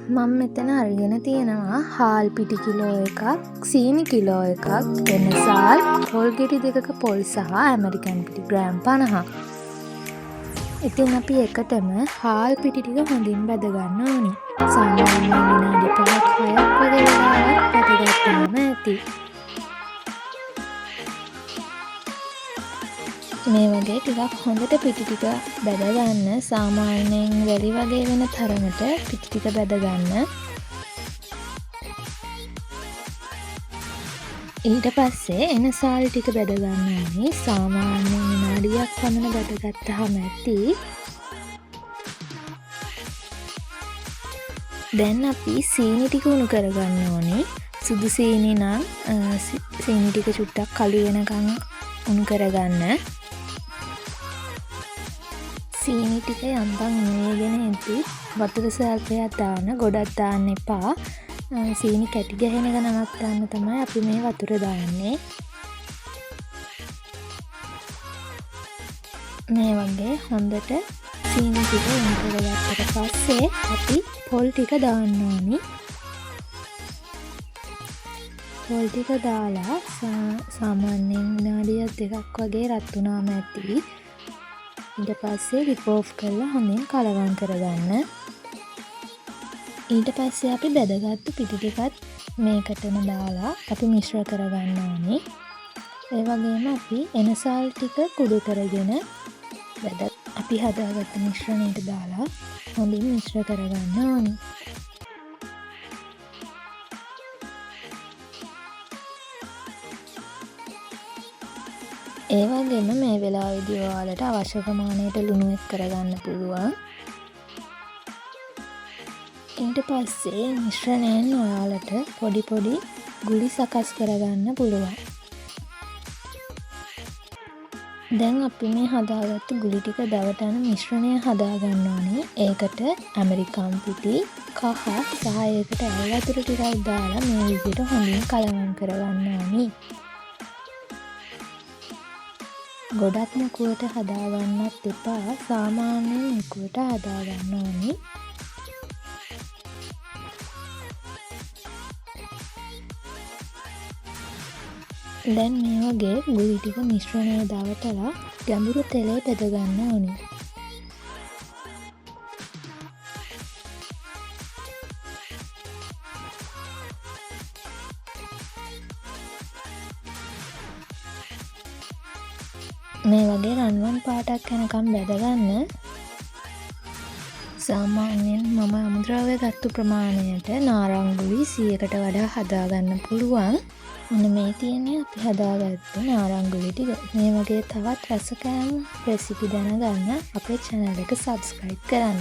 මම මෙතන අරගෙන තියෙනවා හාල් පිටි කිලෝ එකක්, සීනි කිලෝ එකක්, එනසාල්, පොල් ගෙඩි දෙකක පොල් සහ ඇමරිකන් පිටි ග්‍රෑම් 50. ඉතින් අපි එකටම හාල් පිටි ටික හොඳින් බැද ගන්න ඕනි. සාමාන්‍යයෙන් විනාඩි 5ක් 6ක් වගේ වෙලාවක් බැදගත්තාම ඇති. මේ වගේ ටිකක් හොඳට පිටි ටික බැද ගන්න. සාමාන්‍යයෙන් වැලි වගේ වෙන තරමට පිටි ටික බැද ගන්න. ඊට පස්සේ එනසාල් ටික බැද ගන්න ඕනේ. සාමාන්‍යයෙන් විනාඩියක් පමණ බැදගත්තාම ඇති. දැන් අපි සීනි ටික උණු කරගන්න ඕනේ. සුදු සීනි නම් සීනි ටික චුට්ටක් කළු වෙනකන් උණු කරගන්න. සීනි ටික යන්තම් උණුවගෙන එද්දි වතුර සල්පයක් දාන්න, ගොඩක් දාන්න එපා. සීනි කැටි ගහන එක නවත්තන්න තමයි අපි මේ වතුර දාන්නේ. මේ වගේ හොඳට සීනි ටික උණු කරගත්තට පස්සේ අපි පොල් ටික දාන්න ඕනි. පොල් ටික දාලා සාමාන්‍යයෙන් විනාඩියක් දෙකක් වගේ රත් වුණාම ඇති. ඊට පස්සේ ලිප් ඕෆ් කරලා හොඳින් කලවම් කරගන්න. ඊට පස්සේ අපි බැදගත්තු පිටි ටිකත් මේකටම දාලා අපි මිශ්‍ර කරගන්න ඕනේ. ඒ වගේම අපි එනසාල් ටික කුඩු කරගෙන අපි හදාගත්ත මිශ්‍රණයට දාලා හොඳින් මිශ්‍ර කරගන්න ඕනේ. ඒ වගේම මේ වෙලාවේදී ඔයාලට අවශ්‍ය ප්‍රමාණයට ලුණු එක් කරගන්න පුළුවන්. ඊට පස්සේ මිශ්‍රණයෙන් ඔයාලට පොඩි පොඩි ගුලි සකස් කරගන්න පුළුවන්. දැන් අපි මේ හදාගත්තු ගුලි ටික දවටන මිශ්‍රණය හදාගන්න ඕනේ. ඒකට ඇමරිකන් පිටි, කහ සහ ඒකට ඇල් වතුර ටිකක් දාලා මේ විදිහට හොඳින් කලවම් කරගන්න ඕනේ. ගොඩක් මුකුවට හදාගන්නත් එපා. සාමාන්‍යයෙන් මුකුවට හදාගන්න ඕනේ. දැන් මේ වගේ ගුලි ටික මිශ්‍රණය දවටලා ගැඹුරු තෙලේ බෙද ගන්න ඕනේ. මේ වගේ රන්වන් පාටක් යනකම් බැදගන්න. සාමාන්‍යයෙන් මම අමුද්‍රව්‍ය ගත්තු ප්‍රමාණයට නාරංගුලි 100කට වඩා හදාගන්න පුළුවන්. ඔන්න මේ තියෙන්නේ අපි හදාගත්තු නාරංගුලි ටික. මේ වගේ තවත් රසකෑම රෙසිපි දැනගන්න අපේ channel එක subscribe කරන්න.